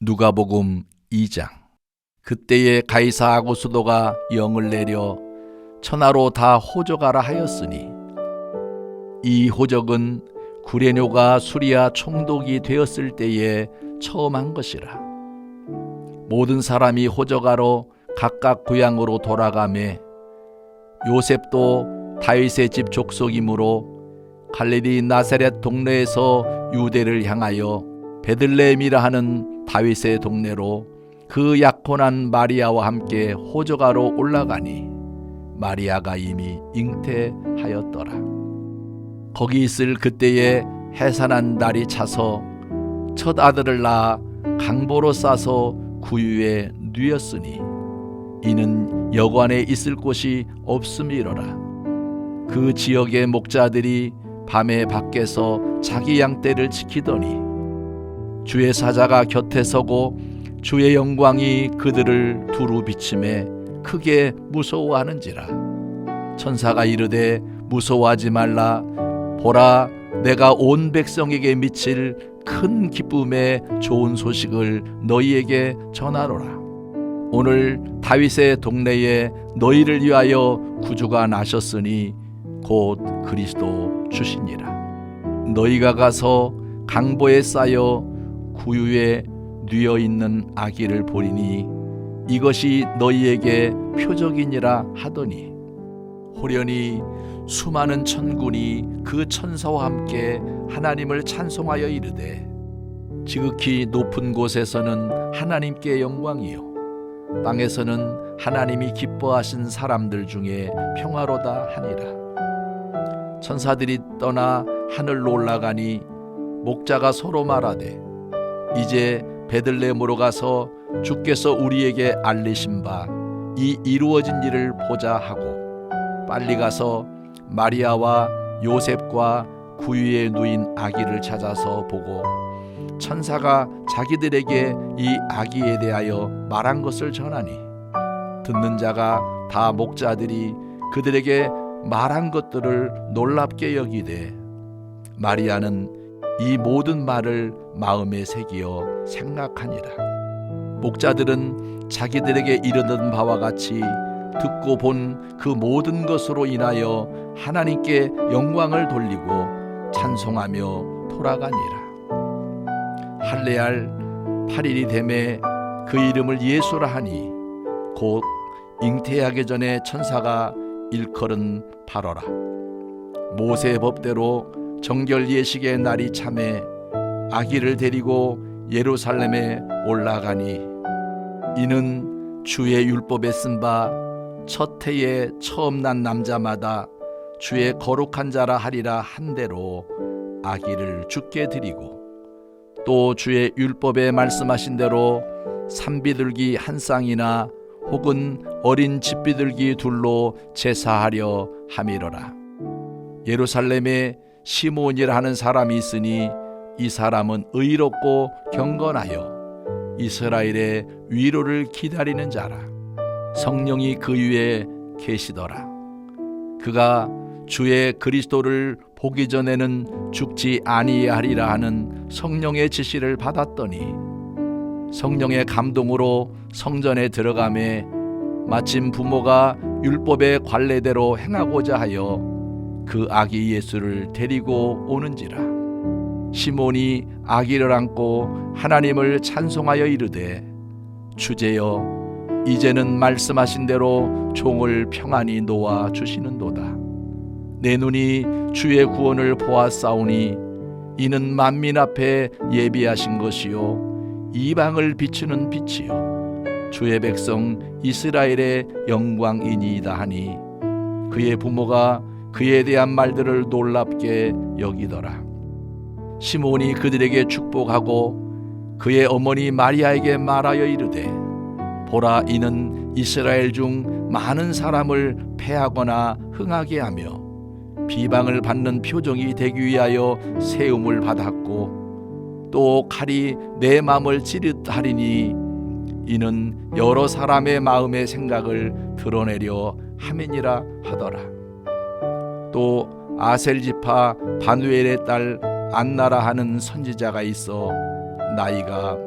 누가복음 2장. 그때에 가이사 아구스도가 영을 내려 천하로 다 호적하라 하였으니, 이 호적은 구레뇨가 수리아 총독이 되었을 때에 처음 한 것이라. 모든 사람이 호적하러 각각 고향으로 돌아가매, 요셉도 다윗의 집 족속이므로 갈릴리 나사렛 동네에서 유대를 향하여 베들레헴이라 하는 다윗의 동네로 그 약혼한 마리아와 함께 호적하러 올라가니, 마리아가 이미 잉태하였더라. 거기 있을 그때에 해산한 날이 차서 첫 아들을 낳아 강보로 싸서 구유에 누였으니, 이는 여관에 있을 곳이 없음이로라. 그 지역의 목자들이 밤에 밖에서 자기 양떼를 지키더니, 주의 사자가 곁에 서고 주의 영광이 그들을 두루 비침에 크게 무서워하는지라. 천사가 이르되 무서워하지 말라. 보라, 내가 온 백성에게 미칠 큰 기쁨의 좋은 소식을 너희에게 전하노라. 오늘 다윗의 동네에 너희를 위하여 구주가 나셨으니 곧 그리스도 주시니라. 너희가 가서 강보에 쌓여 구유에 뉘어 있는 아기를 보리니 이것이 너희에게 표적이니라 하더니, 호련히 수많은 천군이 그 천사와 함께 하나님을 찬송하여 이르되, 지극히 높은 곳에서는 하나님께 영광이요, 땅에서는 하나님이 기뻐하신 사람들 중에 평화로다 하니라. 천사들이 떠나 하늘로 올라가니 목자가 서로 말하되, 이제 베들레헴으로 가서 주께서 우리에게 알리신 바 이 이루어진 일을 보자 하고, 빨리 가서 마리아와 요셉과 구유에 누인 아기를 찾아서 보고, 천사가 자기들에게 이 아기에 대하여 말한 것을 전하니, 듣는 자가 다 목자들이 그들에게 말한 것들을 놀랍게 여기되, 마리아는 이 모든 말을 마음에 새기어 생각하니라. 목자들은 자기들에게 이르는 바와 같이 듣고 본 그 모든 것으로 인하여 하나님께 영광을 돌리고 찬송하며 돌아가니라. 할례할 8일이 되매 그 이름을 예수라 하니, 곧 잉태하기 전에 천사가 일컬은 바로라. 모세의 법대로 정결 예식의 날이 차매 아기를 데리고 예루살렘에 올라가니, 이는 주의 율법에 쓴 바 첫 해에 처음 난 남자마다 주의 거룩한 자라 하리라 한 대로 아기를 주께 드리고, 또 주의 율법에 말씀하신 대로 산비둘기 한 쌍이나 혹은 어린 집비둘기 둘로 제사하려 함이로라. 예루살렘에 시므온이라 하는 사람이 있으니, 이 사람은 의롭고 경건하여 이스라엘의 위로를 기다리는 자라. 성령이 그 위에 계시더라. 그가 주의 그리스도를 보기 전에는 죽지 아니하리라 하는 성령의 지시를 받았더니, 성령의 감동으로 성전에 들어가매 마침 부모가 율법의 관례대로 행하고자 하여 그 아기 예수를 데리고 오는지라. 시몬이 아기를 안고 하나님을 찬송하여 이르되, 주제여, 이제는 말씀하신 대로 종을 평안히 놓아 주시는도다. 내 눈이 주의 구원을 보았사오니, 이는 만민 앞에 예비하신 것이요 이방을 비추는 빛이요 주의 백성 이스라엘의 영광이니이다 하니, 그의 부모가 그에 대한 말들을 놀랍게 여기더라. 시몬이 그들에게 축복하고 그의 어머니 마리아에게 말하여 이르되, 보라, 이는 이스라엘 중 많은 사람을 패하거나 흥하게 하며 비방을 받는 표정이 되기 위하여 세움을 받았고, 또 칼이 내 마음을 찌릿하리니, 이는 여러 사람의 마음의 생각을 드러내려 함이니라 하더라. 또 아셀 지파 바누엘의 딸 안나라 하는 선지자가 있어 나이가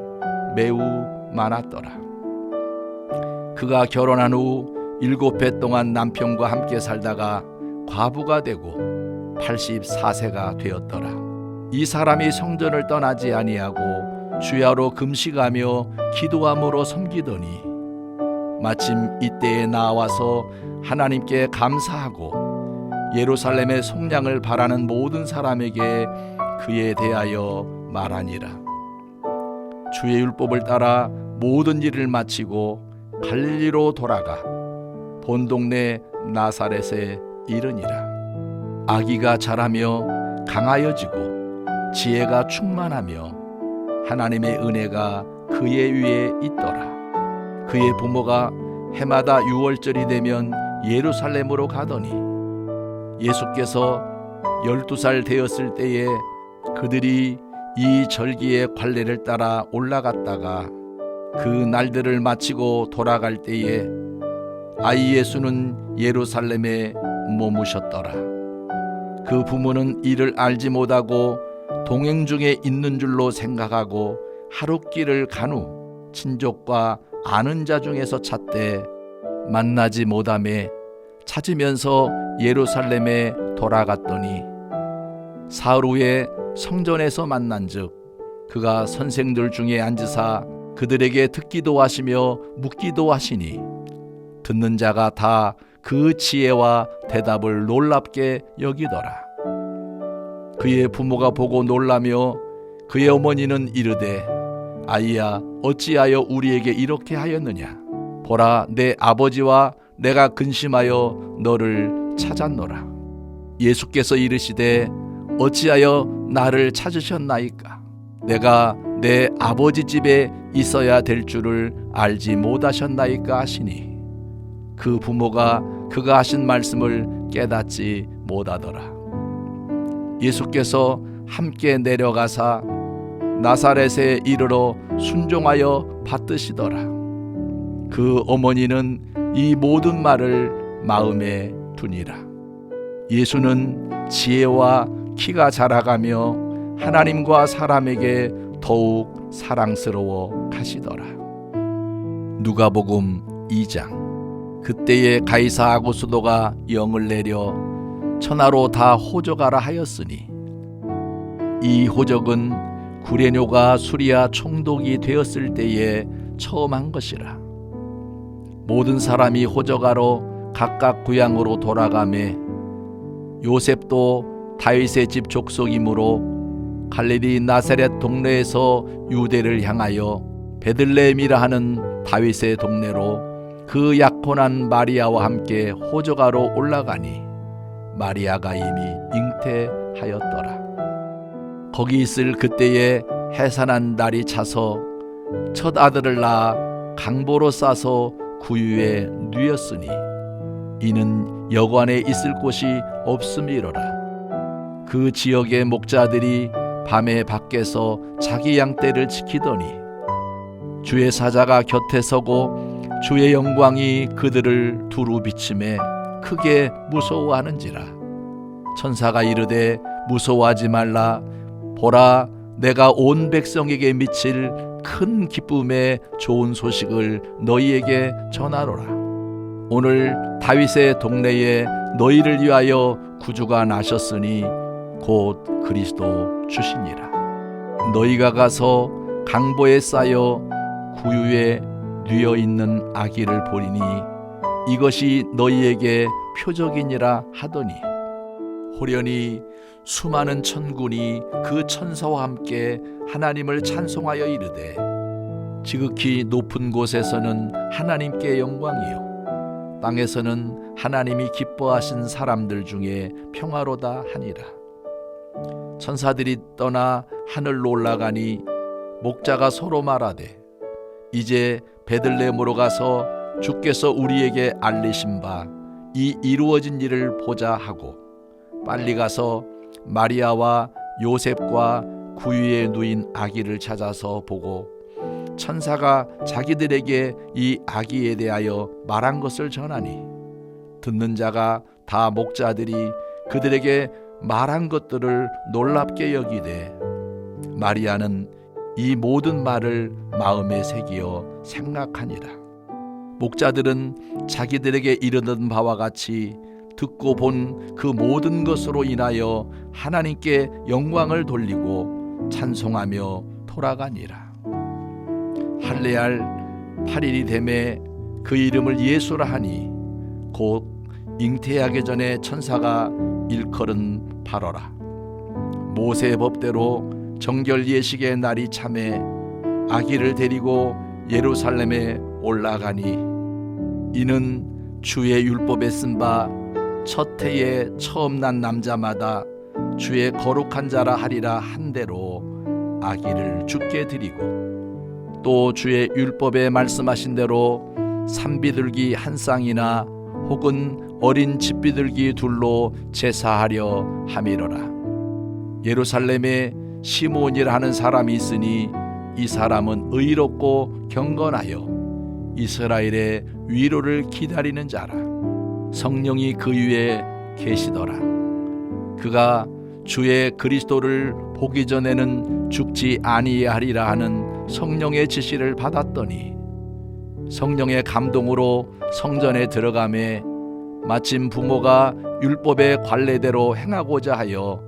매우 많았더라. 그가 결혼한 후 7해 동안 남편과 함께 살다가 과부가 되고 84세가 되었더라. 이 사람이 성전을 떠나지 아니하고 주야로 금식하며 기도함으로 섬기더니 마침 이때에 나와서 하나님께 감사하고 예루살렘의 속량을 바라는 모든 사람에게 그에 대하여 말하니라. 주의 율법을 따라 모든 일을 마치고 갈릴리로 돌아가 본 동네 나사렛에 이르니라. 아기가 자라며 강하여지고 지혜가 충만하며 하나님의 은혜가 그의 위에 있더라. 그의 부모가 해마다 6월절이 되면 예루살렘으로 가더니 예수께서 12살 되었을 때에 그들이 이 절기의 관례를 따라 올라갔다가 그 날들을 마치고 돌아갈 때에 아이 예수는 예루살렘에 머무셨더라. 그 부모는 이를 알지 못하고 동행 중에 있는 줄로 생각하고 하룻길을 간 후 친족과 아는 자 중에서 찾되 만나지 못하매 찾으면서 예루살렘에 돌아갔더니 사흘 후에 성전에서 만난즉 그가 선생들 중에 앉으사 그들에게 듣기도 하시며 묻기도 하시니 듣는 자가 다 그 지혜와 대답을 놀랍게 여기더라. 그의 부모가 보고 놀라며 그의 어머니는 이르되 아이야 어찌하여 우리에게 이렇게 하였느냐. 보라 내 아버지와 내가 근심하여 너를 찾았노라. 예수께서 이르시되 어찌하여 나를 찾으셨나이까. 내가 내 아버지 집에 있어야 될 줄을 알지 못하셨나이까 하시니 그 부모가 그가 하신 말씀을 깨닫지 못하더라. 예수께서 함께 내려가사 나사렛에 이르러 순종하여 받드시더라. 그 어머니는 이 모든 말을 마음에 두니라. 예수는 지혜와 키가 자라가며 하나님과 사람에게 더욱 사랑스러워 가시더라. 누가복음 2장. 그때에 가이사 아구스도가 영을 내려 천하로 다 호적하라 하였으니 이 호적은 구레뇨가 수리아 총독이 되었을 때에 처음 한 것이라. 모든 사람이 호적하러 각각 고향으로 돌아가매 요셉도 다윗의 집 족속이므로 갈릴리 나사렛 동네에서 유대를 향하여 베들레헴이라 하는 다윗의 동네로 그 약혼한 마리아와 함께 호적하러 올라가니 마리아가 이미 잉태하였더라. 거기 있을 그때에 해산한 날이 차서 첫 아들을 낳아 강보로 싸서 구유에 누였으니 이는 여관에 있을 곳이 없음이로라. 그 지역의 목자들이 밤에 밖에서 자기 양떼를 지키더니 주의 사자가 곁에 서고 주의 영광이 그들을 두루 비침에 크게 무서워하는지라. 천사가 이르되 무서워하지 말라. 보라 내가 온 백성에게 미칠 큰 기쁨의 좋은 소식을 너희에게 전하노라. 오늘 다윗의 동네에 너희를 위하여 구주가 나셨으니 곧 그리스도 주시니라. 너희가 가서 강보에 쌓여 구유에 뉘어 있는 아기를 보리니 이것이 너희에게 표적이니라 하더니 호련히 수많은 천군이 그 천사와 함께 하나님을 찬송하여 이르되 지극히 높은 곳에서는 하나님께 영광이요 땅에서는 하나님이 기뻐하신 사람들 중에 평화로다 하니라. 천사들이 떠나 하늘로 올라가니 목자가 서로 말하되 이제 베들레헴으로 가서 주께서 우리에게 알리신 바 이 이루어진 일을 보자 하고 빨리 가서 마리아와 요셉과 구유에 누인 아기를 찾아서 보고 천사가 자기들에게 이 아기에 대하여 말한 것을 전하니 듣는 자가 다 목자들이 그들에게 말한 것들을 놀랍게 여기되 마리아는 이 모든 말을 마음에 새기어 생각하니라. 목자들은 자기들에게 이르던 바와 같이 듣고 본 그 모든 것으로 인하여 하나님께 영광을 돌리고 찬송하며 돌아가니라. 할례할 8일이 되매 그 이름을 예수라 하니 곧 잉태하기 전에 천사가 일컬은 바로라. 모세의 법대로 정결 예식의 날이 차매 아기를 데리고 예루살렘에 올라가니 이는 주의 율법에 쓴 바 첫 해에 처음 난 남자마다 주의 거룩한 자라 하리라 한 대로 아기를 주께 드리고 또 주의 율법에 말씀하신 대로 산비둘기 한 쌍이나 혹은 어린 집비둘기 둘로 제사하려 함이로라. 예루살렘에 시므온이라 하는 사람이 있으니 이 사람은 의롭고 경건하여 이스라엘의 위로를 기다리는 자라. 성령이 그 위에 계시더라. 그가 주의 그리스도를 보기 전에는 죽지 아니하리라 하는 성령의 지시를 받았더니 성령의 감동으로 성전에 들어가매 마침 부모가 율법의 관례대로 행하고자 하여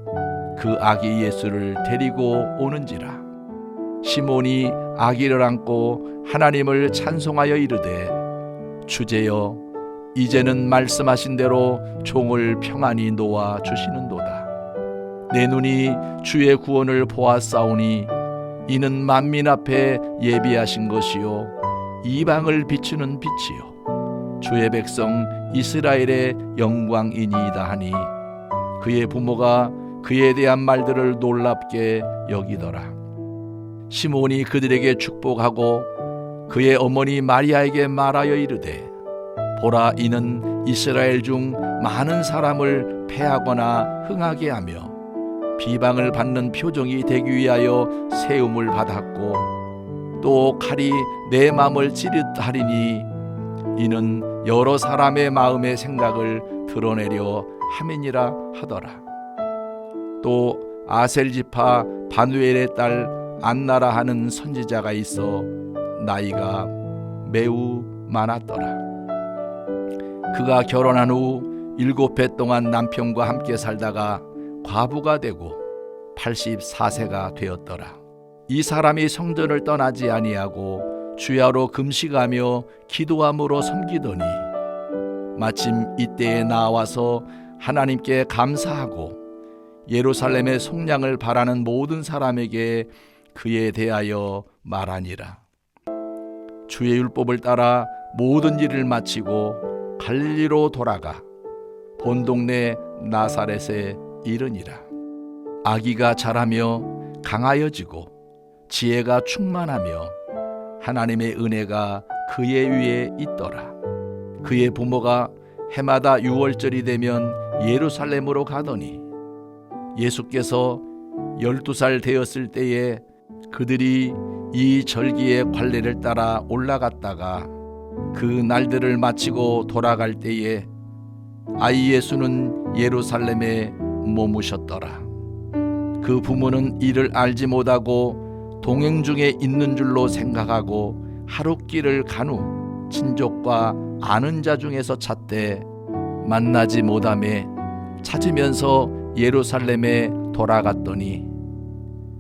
그 아기 예수를 데리고 오는지라. 시몬이 아기를 안고 하나님을 찬송하여 이르되 주제여 이제는 말씀하신 대로 종을 평안히 놓아 주시는도다. 내 눈이 주의 구원을 보았사오니 이는 만민 앞에 예비하신 것이요 이방을 비추는 빛이요 주의 백성 이스라엘의 영광이니이다 하니 그의 부모가 그에 대한 말들을 놀랍게 여기더라. 시몬이 그들에게 축복하고 그의 어머니 마리아에게 말하여 이르되 보라 이는 이스라엘 중 많은 사람을 패하거나 흥하게 하며 비방을 받는 표정이 되기 위하여 세움을 받았고 또 칼이 내 마음을 찌릿하리니 이는 여러 사람의 마음의 생각을 드러내려 함이니라 하더라. 또 아셀 지파 바누엘의 딸 안나라 하는 선지자가 있어 나이가 매우 많았더라. 그가 결혼한 후 7해 동안 남편과 함께 살다가 과부가 되고 84세가 되었더라. 이 사람이 성전을 떠나지 아니하고 주야로 금식하며 기도함으로 섬기더니 마침 이때에 나와서 하나님께 감사하고 예루살렘의 속량을 바라는 모든 사람에게 그에 대하여 말하니라. 주의 율법을 따라 모든 일을 마치고 갈릴리로 돌아가 본 동네 나사렛에 이르니라. 아기가 자라며 강하여지고 지혜가 충만하며 하나님의 은혜가 그의 위에 있더라. 그의 부모가 해마다 유월절이 되면 예루살렘으로 가더니 예수께서 12살 되었을 때에 그들이 이 절기의 관례를 따라 올라갔다가 그 날들을 마치고 돌아갈 때에 아이 예수는 예루살렘에 머무셨더라. 그 부모는 이를 알지 못하고 동행 중에 있는 줄로 생각하고 하룻길을 간 후 친족과 아는 자 중에서 찾되 만나지 못하매 찾으면서 예루살렘에 돌아갔더니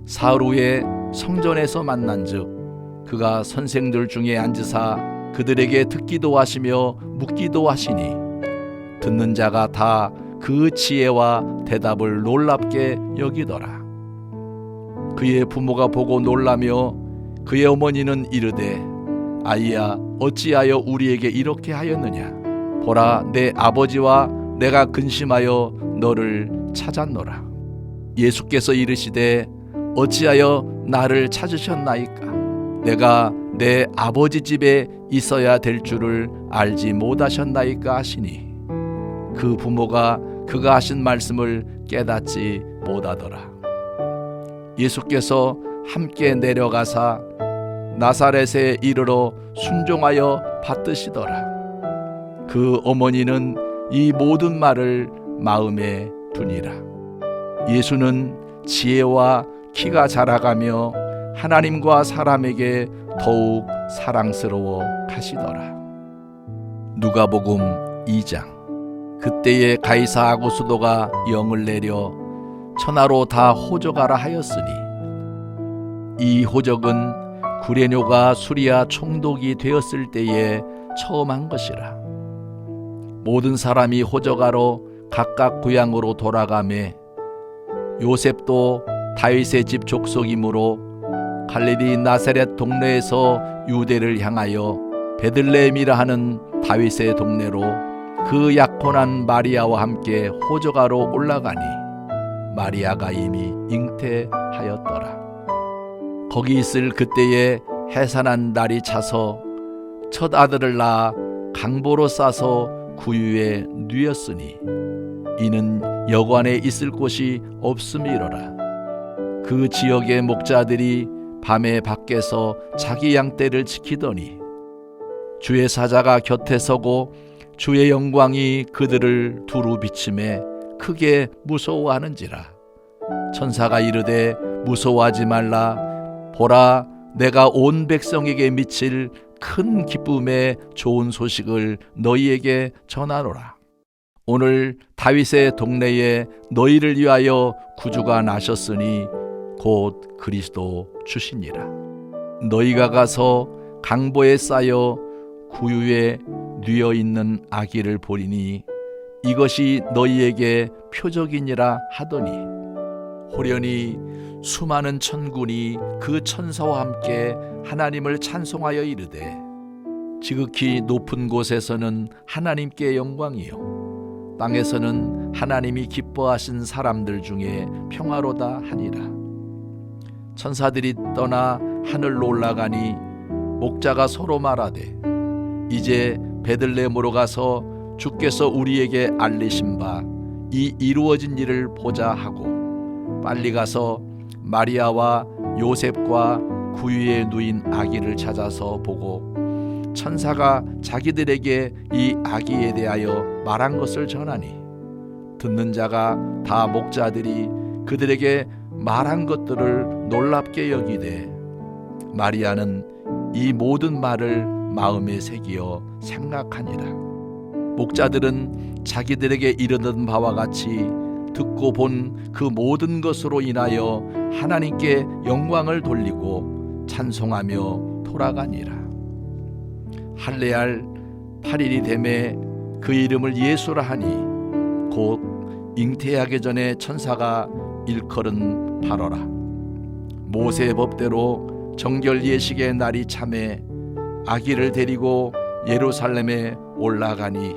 사흘 후에 성전에서 만난즉 그가 선생들 중에 앉으사 그들에게 듣기도 하시며 묻기도 하시니 듣는 자가 다 그 지혜와 대답을 놀랍게 여기더라. 그의 부모가 보고 놀라며 그의 어머니는 이르되 아이야 어찌하여 우리에게 이렇게 하였느냐. 보라 내 아버지와 내가 근심하여 너를 찾았노라. 예수께서 이르시되 어찌하여 나를 찾으셨나이까. 내가 내 아버지 집에 있어야 될 줄을 알지 못하셨나이까 하시니 그 부모가 그가 하신 말씀을 깨닫지 못하더라. 예수께서 함께 내려가사 나사렛에 이르러 순종하여 받드시더라. 그 어머니는 이 모든 말을 마음에 두니라. 예수는 지혜와 키가 자라가며 하나님과 사람에게 더욱 사랑스러워 가시더라. 누가복음 2장. 그때에 가이사 아구스도가 영을 내려 천하로 다 호적하라 하였으니 이 호적은 구레뇨가 수리아 총독이 되었을 때에 처음 한 것이라. 모든 사람이 호적하러 각각 고향으로 돌아가매 요셉도 다윗의 집 족속이므로 갈릴리 나사렛 동네에서 유대를 향하여 베들레헴이라 하는 다윗의 동네로 그 약혼한 마리아와 함께 호적하러 올라가니 마리아가 이미 잉태하였더라. 거기 있을 그때에 해산한 날이 차서 첫 아들을 낳아 강보로 싸서 구유에 누였으니 이는 여관에 있을 곳이 없음이로라. 그 지역의 목자들이 밤에 밖에서 자기 양떼를 지키더니 주의 사자가 곁에 서고 주의 영광이 그들을 두루 비침에 크게 무서워하는지라. 천사가 이르되 무서워하지 말라. 보라, 내가 온 백성에게 미칠 큰 기쁨의 좋은 소식을 너희에게 전하노라. 오늘 다윗의 동네에 너희를 위하여 구주가 나셨으니 곧 그리스도 주시니라. 너희가 가서 강보에 쌓여 구유에 뉘어 있는 아기를 보리니 이것이 너희에게 표적이니라 하더니 호련히 수많은 천군이 그 천사와 함께 하나님을 찬송하여 이르되 지극히 높은 곳에서는 하나님께 영광이요 땅에서는 하나님이 기뻐하신 사람들 중에 평화로다 하니라. 천사들이 떠나 하늘로 올라가니 목자가 서로 말하되 이제 베들레헴으로 가서 주께서 우리에게 알리신 바 이 이루어진 일을 보자 하고 빨리 가서 마리아와 요셉과 구유에 누인 아기를 찾아서 보고 천사가 자기들에게 이 아기에 대하여 말한 것을 전하니 듣는 자가 다 목자들이 그들에게 말한 것들을 놀랍게 여기되 마리아는 이 모든 말을 마음에 새기어 생각하니라. 목자들은 자기들에게 이르던 바와 같이 듣고 본 그 모든 것으로 인하여 하나님께 영광을 돌리고 찬송하며 돌아가니라. 할례할 8일이 되매 그 이름을 예수라 하니 곧 잉태하기 전에 천사가 일컬은 바로라. 모세의 법대로 정결 예식의 날이 참에 아기를 데리고 예루살렘에 올라가니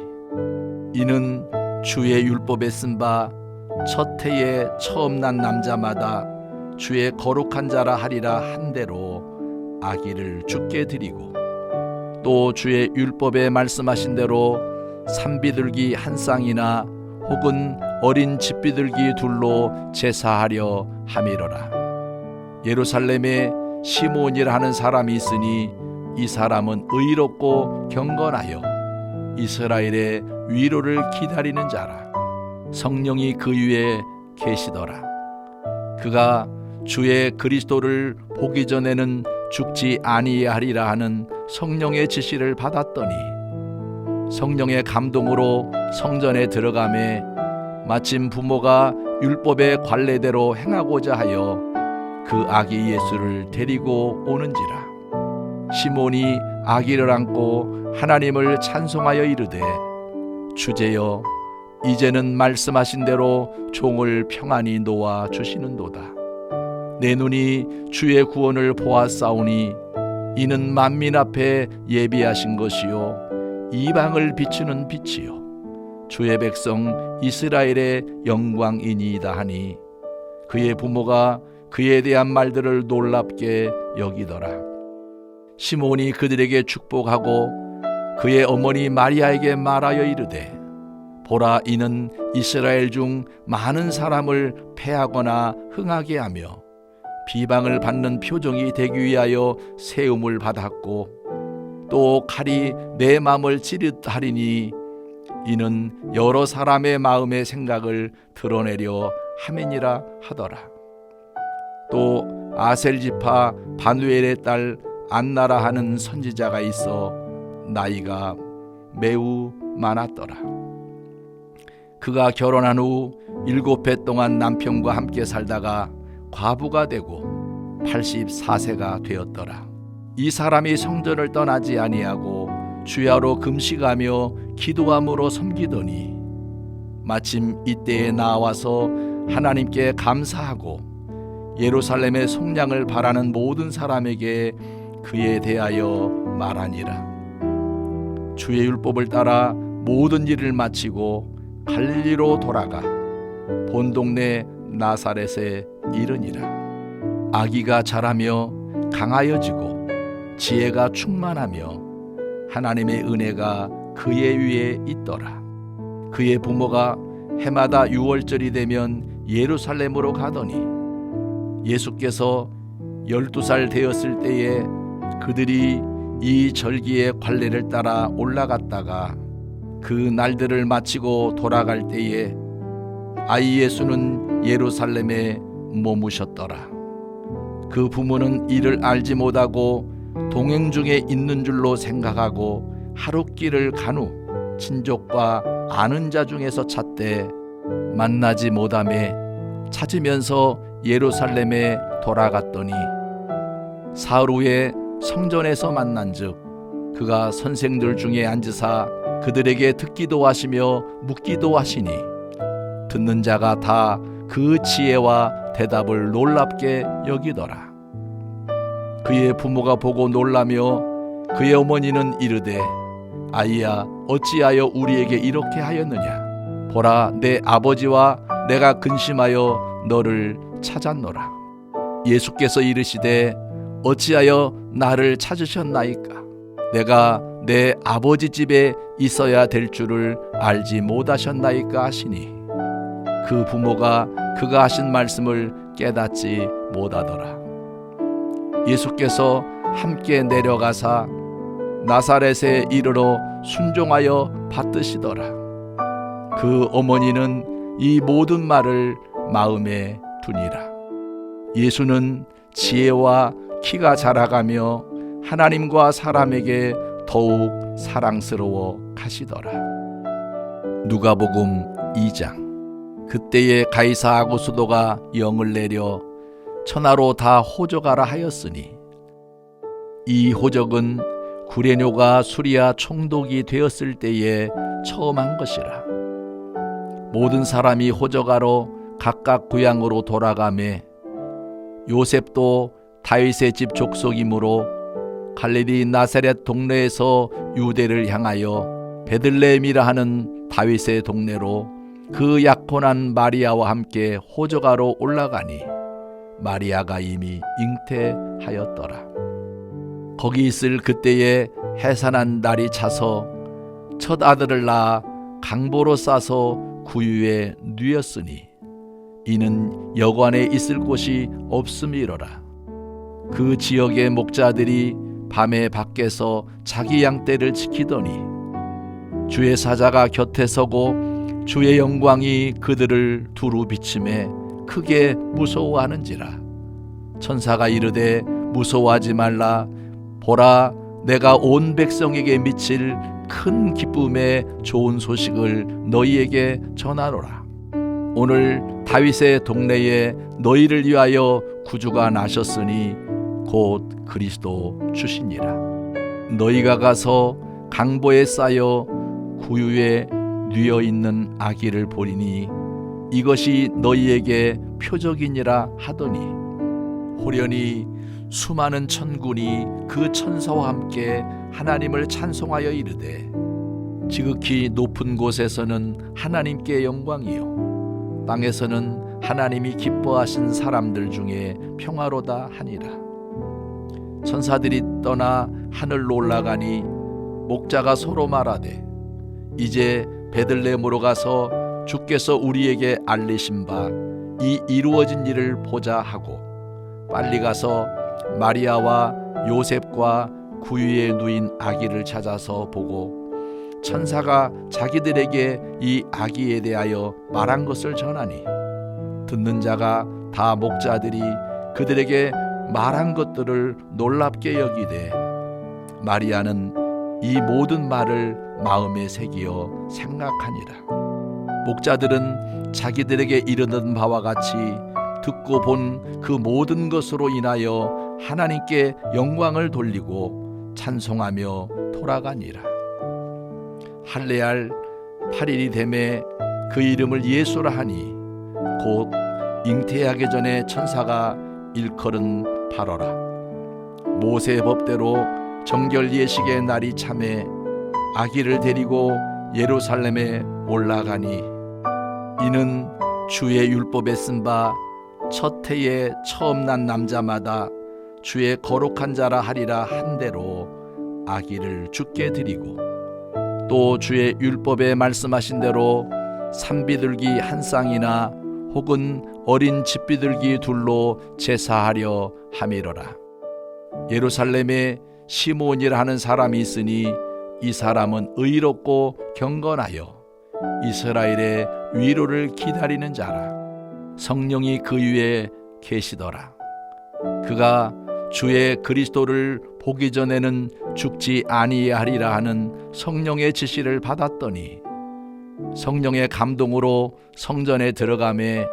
이는 주의 율법에 쓴 바 첫 해에 처음 난 남자마다 주의 거룩한 자라 하리라 한 대로 아기를 주께 드리고 또 주의 율법에 말씀하신 대로 산비둘기 한 쌍이나 혹은 어린 집비둘기 둘로 제사하려 함이로라. 예루살렘에 시몬이라 하는 사람이 있으니 이 사람은 의롭고 경건하여 이스라엘의 위로를 기다리는 자라. 성령이 그 위에 계시더라. 그가 주의 그리스도를 보기 전에는 죽지 아니하리라 하는 성령의 지시를 받았더니 성령의 감동으로 성전에 들어가매 마침 부모가 율법의 관례대로 행하고자 하여 그 아기 예수를 데리고 오는지라. 시몬이 아기를 안고 하나님을 찬송하여 이르되 주제여 이제는 말씀하신 대로 종을 평안히 놓아 주시는도다. 내 눈이 주의 구원을 보았사오니 이는 만민 앞에 예비하신 것이요 이방을 비추는 빛이요 주의 백성 이스라엘의 영광이니이다 하니 그의 부모가 그에 대한 말들을 놀랍게 여기더라. 시몬이 그들에게 축복하고 그의 어머니 마리아에게 말하여 이르되 보라 이는 이스라엘 중 많은 사람을 패하거나 흥하게 하며 비방을 받는 표정이 되기 위하여 세움을 받았고 또 칼이 내 마음을 찌릿하리니 이는 여러 사람의 마음의 생각을 드러내려 함이니라 하더라. 또 아셀 지파 바누엘의 딸 안나라 하는 선지자가 있어 나이가 매우 많았더라. 그가 결혼한 후 7해 동안 남편과 함께 살다가 과부가 되고 84세가 되었더라. 이 사람이 성전을 떠나지 아니하고 주야로 금식하며 기도함으로 섬기더니 마침 이때에 나와서 하나님께 감사하고 예루살렘의 속량을 바라는 모든 사람에게 그에 대하여 말하니라. 주의 율법을 따라 모든 일을 마치고 갈릴리로 돌아가 본 동네 나사렛에 이르니라. 아기가 자라며 강하여지고 지혜가 충만하며 하나님의 은혜가 그의 위에 있더라. 그의 부모가 해마다 6월절이 되면 예루살렘으로 가더니 예수께서 12살 되었을 때에 그들이 이 절기의 관례를 따라 올라갔다가 그 날들을 마치고 돌아갈 때에 아이 예수는 예루살렘에 머무셨더라. 그 부모는 이를 알지 못하고 동행 중에 있는 줄로 생각하고 하룻길을 간 후 친족과 아는 자 중에서 찾되 만나지 못하매 찾으면서 예루살렘에 돌아갔더니 사흘 후에 성전에서 만난즉 그가 선생들 중에 앉으사 그들에게 듣기도 하시며 묻기도 하시니 듣는 자가 다 그 지혜와 대답을 놀랍게 여기더라. 그의 부모가 보고 놀라며 그의 어머니는 이르되 아이야 어찌하여 우리에게 이렇게 하였느냐. 보라 내 아버지와 내가 근심하여 너를 찾았노라. 예수께서 이르시되 어찌하여 나를 찾으셨나이까. 내가 내 아버지 집에 있어야 될 줄을 알지 못하셨나이까 하시니 그 부모가 그가 하신 말씀을 깨닫지 못하더라. 예수께서 함께 내려가사 나사렛에 이르러 순종하여 받드시더라. 그 어머니는 이 모든 말을 마음에 두니라. 예수는 지혜와 키가 자라가며 하나님과 사람에게 더욱 사랑스러워 가시더라. 누가복음 2장. 그때에 가이사 아구스도가 영을 내려 천하로 다 호적하라 하였으니 이 호적은 구레뇨가 수리아 총독이 되었을 때에 처음 한 것이라. 모든 사람이 호적하러 각각 고향으로 돌아가매 요셉도 다윗의 집 족속이므로 갈릴리 나사렛 동네에서 유대를 향하여 베들레헴이라 하는 다윗의 동네로 그 약혼한 마리아와 함께 호적하러 올라가니 마리아가 이미 잉태하였더라. 거기 있을 그때에 해산한 날이 차서 첫 아들을 낳아 강보로 싸서 구유에 누였으니 이는 여관에 있을 곳이 없음이로라. 그 지역의 목자들이 밤에 밖에서 자기 양떼를 지키더니 주의 사자가 곁에 서고 주의 영광이 그들을 두루 비침에 크게 무서워하는지라. 천사가 이르되 무서워하지 말라. 보라 내가 온 백성에게 미칠 큰 기쁨의 좋은 소식을 너희에게 전하노라. 오늘 다윗의 동네에 너희를 위하여 구주가 나셨으니 곧 그리스도 주시니라. 너희가 가서 강보에 쌓여 구유에 뉘어 있는 아기를 보리니 이것이 너희에게 표적이니라 하더니 호련히 수많은 천군이 그 천사와 함께 하나님을 찬송하여 이르되 지극히 높은 곳에서는 하나님께 영광이요 땅에서는 하나님이 기뻐하신 사람들 중에 평화로다 하니라. 천사들이 떠나 하늘로 올라가니 목자가 서로 말하되 이제 베들레헴으로 가서 주께서 우리에게 알리신 바 이 이루어진 일을 보자 하고 빨리 가서 마리아와 요셉과 구유에 누인 아기를 찾아서 보고 천사가 자기들에게 이 아기에 대하여 말한 것을 전하니 듣는 자가 다 목자들이 그들에게 말한 것들을 놀랍게 여기되 마리아는 이 모든 말을 마음에 새기어 생각하니라. 목자들은 자기들에게 이르는 바와 같이 듣고 본 그 모든 것으로 인하여 하나님께 영광을 돌리고 찬송하며 돌아가니라. 할례할 8일이 되매 그 이름을 예수라 하니 곧 잉태하기 전에 천사가 일컬은 바로라. 모세의 법대로 정결 예식의 날이 참에 아기를 데리고 예루살렘에 올라가니 이는 주의 율법에 쓴 바 첫 해에 처음 난 남자마다 주의 거룩한 자라 하리라 한 대로 아기를 주께 드리고 또 주의 율법에 말씀하신 대로 산비둘기 한 쌍이나 혹은 어린 집비둘기 둘로 제사하려 함이로라. 예루살렘에 시므온이라 하는 사람이 있으니 이 사람은 의롭고 경건하여 이스라엘의 위로를 기다리는 자라. 성령이 그 위에 계시더라. 그가 주의 그리스도를 보기 전에는 죽지 아니하리라 하는 성령의 지시를 받았더니 성령의 감동으로 성전에 들어가매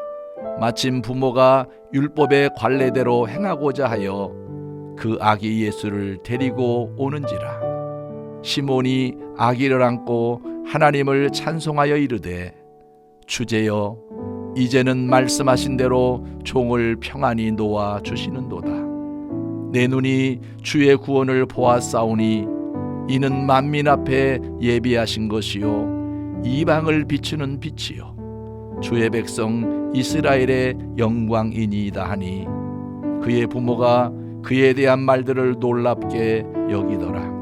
마침 부모가 율법의 관례대로 행하고자 하여 그 아기 예수를 데리고 오는지라. 시몬이 아기를 안고 하나님을 찬송하여 이르되 주제여 이제는 말씀하신 대로 종을 평안히 놓아 주시는도다. 내 눈이 주의 구원을 보았사오니 이는 만민 앞에 예비하신 것이요 이방을 비추는 빛이요 주의 백성 이스라엘의 영광이니이다 하니 그의 부모가 그에 대한 말들을 놀랍게 여기더라.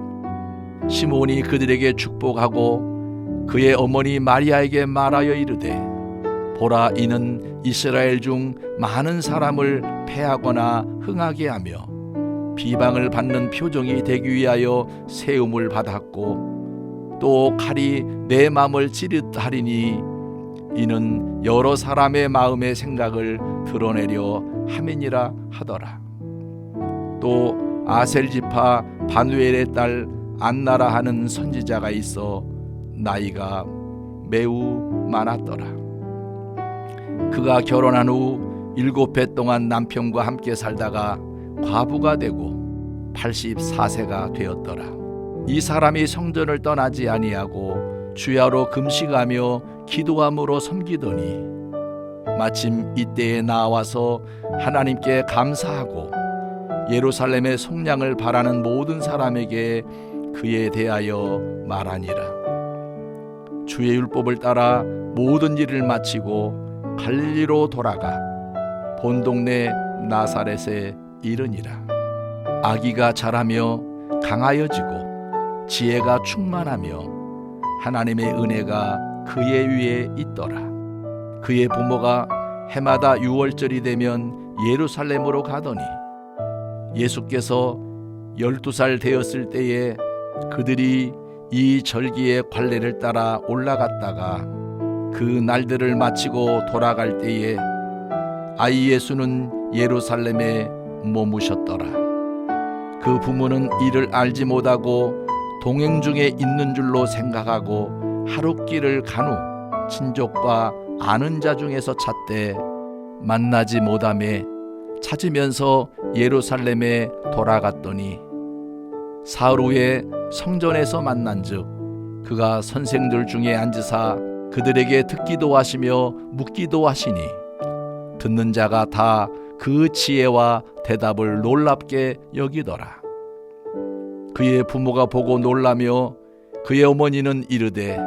시몬이 그들에게 축복하고 그의 어머니 마리아에게 말하여 이르되 보라 이는 이스라엘 중 많은 사람을 패하거나 흥하게 하며 비방을 받는 표정이 되기 위하여 세움을 받았고 또 칼이 내 마음을 찌릿하리니 이는 여러 사람의 마음의 생각을 드러내려 함이니라 하더라. 또 아셀 지파 바누엘의 딸 안나라 하는 선지자가 있어 나이가 매우 많았더라. 그가 결혼한 후 7해 동안 남편과 함께 살다가 과부가 되고 84세가 되었더라. 이 사람이 성전을 떠나지 아니하고 주야로 금식하며 기도함으로 섬기더니 마침 이때에 나와서 하나님께 감사하고 예루살렘의 속량을 바라는 모든 사람에게 그에 대하여 말하니라. 주의 율법을 따라 모든 일을 마치고 갈릴리로 돌아가 본 동네 나사렛에 이르니라. 아기가 자라며 강하여지고 지혜가 충만하며 하나님의 은혜가 그의 위에 있더라. 그의 부모가 해마다 유월절이 되면 예루살렘으로 가더니 예수께서 12살 되었을 때에 그들이 이 절기의 관례를 따라 올라갔다가 그 날들을 마치고 돌아갈 때에 아이 예수는 예루살렘에 머무셨더라. 그 부모는 이를 알지 못하고 동행 중에 있는 줄로 생각하고 하룻길을 간 후 친족과 아는 자 중에서 찾되 만나지 못하매 찾으면서 예루살렘에 돌아갔더니 사흘 후에 성전에서 만난즉 그가 선생들 중에 앉으사 그들에게 듣기도 하시며 묻기도 하시니 듣는 자가 다 그 지혜와 대답을 놀랍게 여기더라. 그의 부모가 보고 놀라며 그의 어머니는 이르되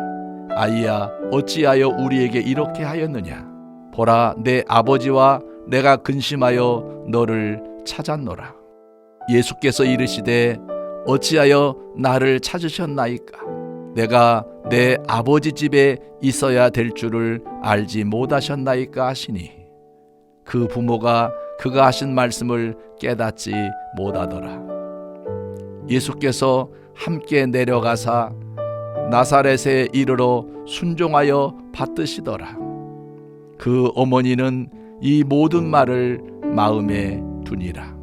아이야 어찌하여 우리에게 이렇게 하였느냐. 보라 내 아버지와 내가 근심하여 너를 찾았노라. 예수께서 이르시되 어찌하여 나를 찾으셨나이까. 내가 내 아버지 집에 있어야 될 줄을 알지 못하셨나이까 하시니 그 부모가 그가 하신 말씀을 깨닫지 못하더라. 예수께서 함께 내려가사 나사렛에 이르러 순종하여 받드시더라. 그 어머니는 이 모든 말을 마음에 두니라.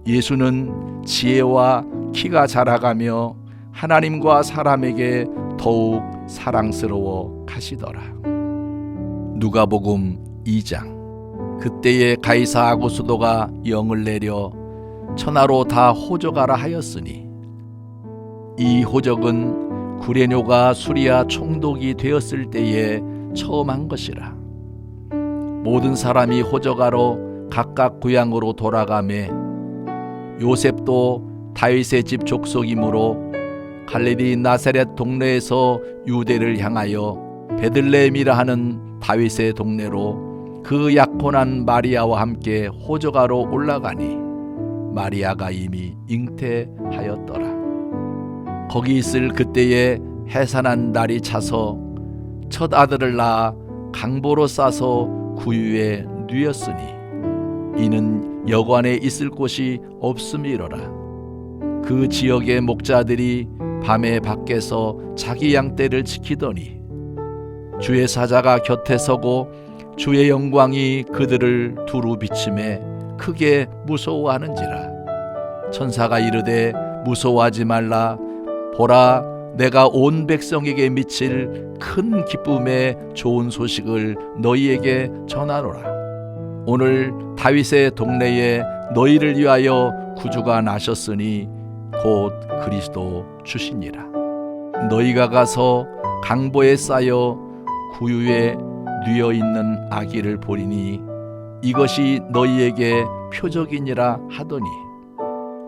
예수는 지혜와 키가 자라가며 하나님과 사람에게 더욱 사랑스러워 가시더라. 누가복음 2장. 그때에 가이사 아구스도가 영을 내려 천하로 다 호적하라 하였으니 이 호적은 구레뇨가 수리아 총독이 되었을 때에 처음 한 것이라. 모든 사람이 호적하러 각각 고향으로 돌아가매 요셉도 다윗의 집 족속이므로 갈릴리 나사렛 동네에서 유대를 향하여 베들레헴이라 하는 다윗의 동네로 그 약혼한 마리아와 함께 호적하러 올라가니 마리아가 이미 잉태하였더라. 거기 있을 그때에 해산한 날이 차서 첫 아들을 낳아 강보로 싸서 구유에 누였으니 이는 여관에 있을 곳이 없음이로라. 그 지역의 목자들이 밤에 밖에서 자기 양떼를 지키더니 주의 사자가 곁에 서고 주의 영광이 그들을 두루 비침에 크게 무서워하는지라. 천사가 이르되 무서워하지 말라. 보라, 내가 온 백성에게 미칠 큰 기쁨의 좋은 소식을 너희에게 전하노라. 오늘 다윗의 동네에 너희를 위하여 구주가 나셨으니 곧 그리스도 주시니라. 너희가 가서 강보에 쌓여 구유에 뉘어 있는 아기를 보리니 이것이 너희에게 표적이니라 하더니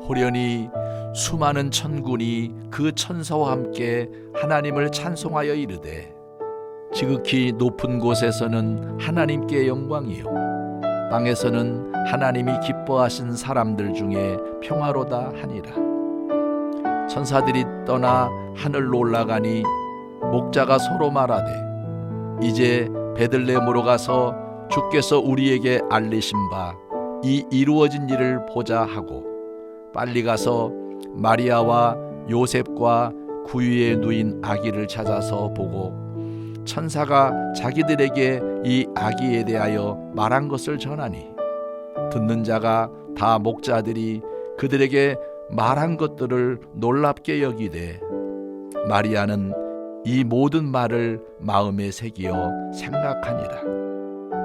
호련히 수많은 천군이 그 천사와 함께 하나님을 찬송하여 이르되 지극히 높은 곳에서는 하나님께 영광이요 땅에서는 하나님이 기뻐하신 사람들 중에 평화로다 하니라. 천사들이 떠나 하늘로 올라가니 목자가 서로 말하되 이제 베들레헴으로 가서 주께서 우리에게 알리신 바 이 이루어진 일을 보자 하고 빨리 가서 마리아와 요셉과 구유에 누인 아기를 찾아서 보고 천사가 자기들에게 이 아기에 대하여 말한 것을 전하니 듣는 자가 다 목자들이 그들에게 말한 것들을 놀랍게 여기되 마리아는 이 모든 말을 마음에 새기어 생각하니라.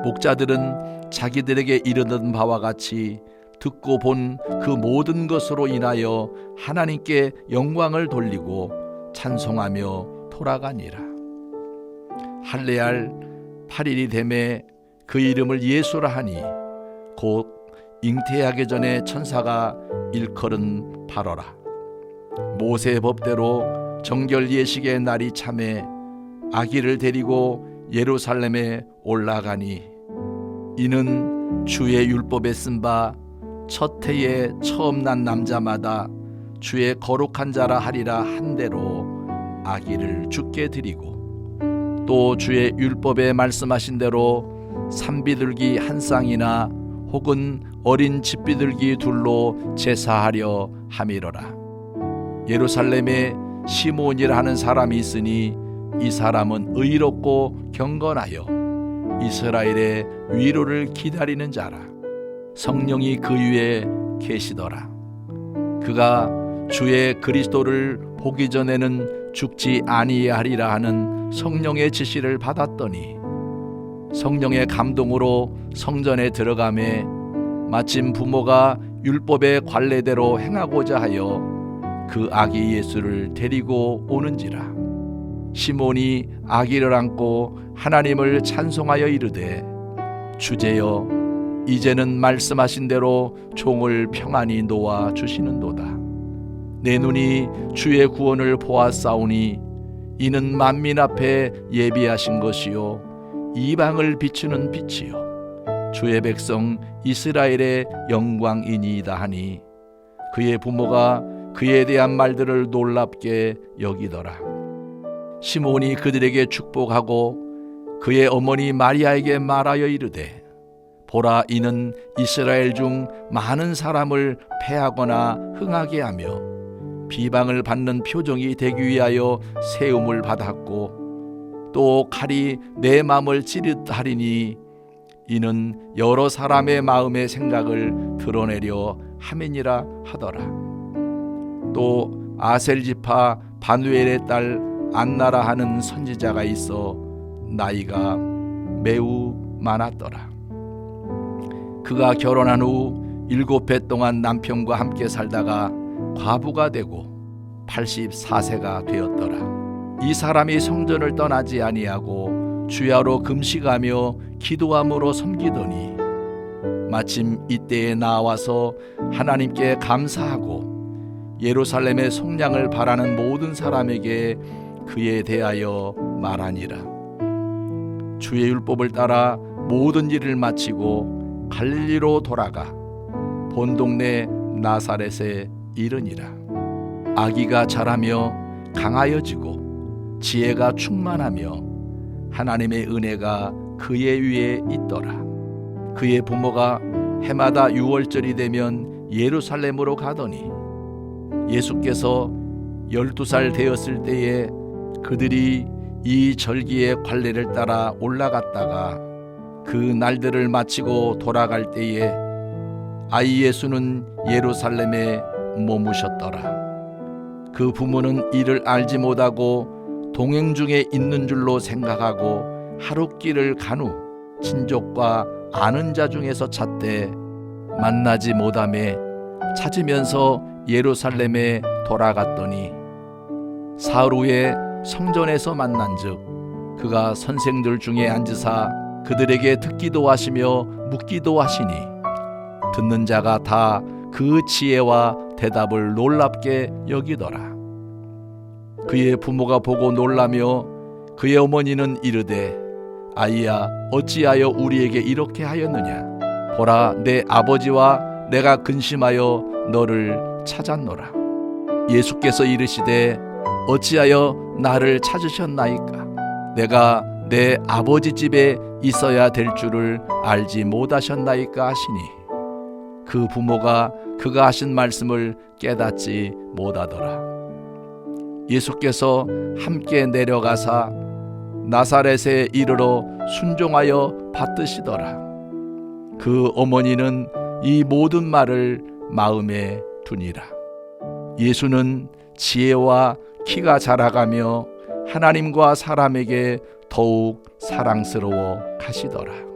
목자들은 자기들에게 이르는 바와 같이 듣고 본 그 모든 것으로 인하여 하나님께 영광을 돌리고 찬송하며 돌아가니라. 할례할 8일이 되매 그 이름을 예수라 하니 곧 잉태하기 전에 천사가 일컬은 바로라. 모세의 법대로 정결 예식의 날이 참에 아기를 데리고 예루살렘에 올라가니 이는 주의 율법에 쓴 바 첫 해에 처음 난 남자마다 주의 거룩한 자라 하리라 한 대로 아기를 주께 드리고 또 주의 율법에 말씀하신 대로 산비둘기 한 쌍이나 혹은 어린 집비둘기 둘로 제사하려 함이로라. 예루살렘에 시몬이라 하는 사람이 있으니 이 사람은 의롭고 경건하여 이스라엘의 위로를 기다리는 자라. 성령이 그 위에 계시더라. 그가 주의 그리스도를 보기 전에는 죽지 아니하리라 하는 성령의 지시를 받았더니 성령의 감동으로 성전에 들어가매 마침 부모가 율법의 관례대로 행하고자 하여 그 아기 예수를 데리고 오는지라. 시몬이 아기를 안고 하나님을 찬송하여 이르되 주제여 이제는 말씀하신 대로 종을 평안히 놓아 주시는도다. 내 눈이 주의 구원을 보았사오니 이는 만민 앞에 예비하신 것이요 이방을 비추는 빛이요 주의 백성 이스라엘의 영광이니이다 하니 그의 부모가 그에 대한 말들을 놀랍게 여기더라. 시몬이 그들에게 축복하고 그의 어머니 마리아에게 말하여 이르되 보라, 이는 이스라엘 중 많은 사람을 패하거나 흥하게 하며 비방을 받는 표정이 되기 위하여 세움을 받았고 또 칼이 내 마음을 찌릿하리니 이는 여러 사람의 마음의 생각을 드러내려 함이니라 하더라. 또 아셀 지파 바누엘의 딸 안나라 하는 선지자가 있어 나이가 매우 많았더라. 그가 결혼한 후 7해 동안 남편과 함께 살다가 과부가 되고 84세가 되었더라. 이 사람이 성전을 떠나지 아니하고 주야로 금식하며 기도함으로 섬기더니 마침 이때에 나와서 하나님께 감사하고 예루살렘의 속량을 바라는 모든 사람에게 그에 대하여 말하니라. 주의 율법을 따라 모든 일을 마치고 갈릴리로 돌아가 본 동네 나사렛에 이르니라. 아기가 자라며 강하여지고 지혜가 충만하며 하나님의 은혜가 그의 위에 있더라. 그의 부모가 해마다 6월절이 되면 예루살렘으로 가더니 예수께서 12살 되었을 때에 그들이 이 절기의 관례를 따라 올라갔다가 그 날들을 마치고 돌아갈 때에 아이 예수는 예루살렘에 머무셨더라. 그 부모는 이를 알지 못하고 동행 중에 있는 줄로 생각하고 하룻길을 간 후 친족과 아는 자 중에서 찾되 만나지 못하매 찾으면서 예루살렘에 돌아갔더니 사흘 후에 성전에서 만난즉 그가 선생들 중에 앉으사 그들에게 듣기도 하시며 묻기도 하시니 듣는 자가 다 그 지혜와 대답을 놀랍게 여기더라. 그의 부모가 보고 놀라며 그의 어머니는 이르되 아이야 어찌하여 우리에게 이렇게 하였느냐. 보라 내 아버지와 내가 근심하여 너를 찾았노라. 예수께서 이르시되 어찌하여 나를 찾으셨나이까. 내가 내 아버지 집에 있어야 될 줄을 알지 못하셨나이까 하시니 그 부모가 그가 하신 말씀을 깨닫지 못하더라. 예수께서 함께 내려가사 나사렛에 이르러 순종하여 받드시더라. 그 어머니는 이 모든 말을 마음에 두니라. 예수는 지혜와 키가 자라가며 하나님과 사람에게 더욱 사랑스러워 가시더라.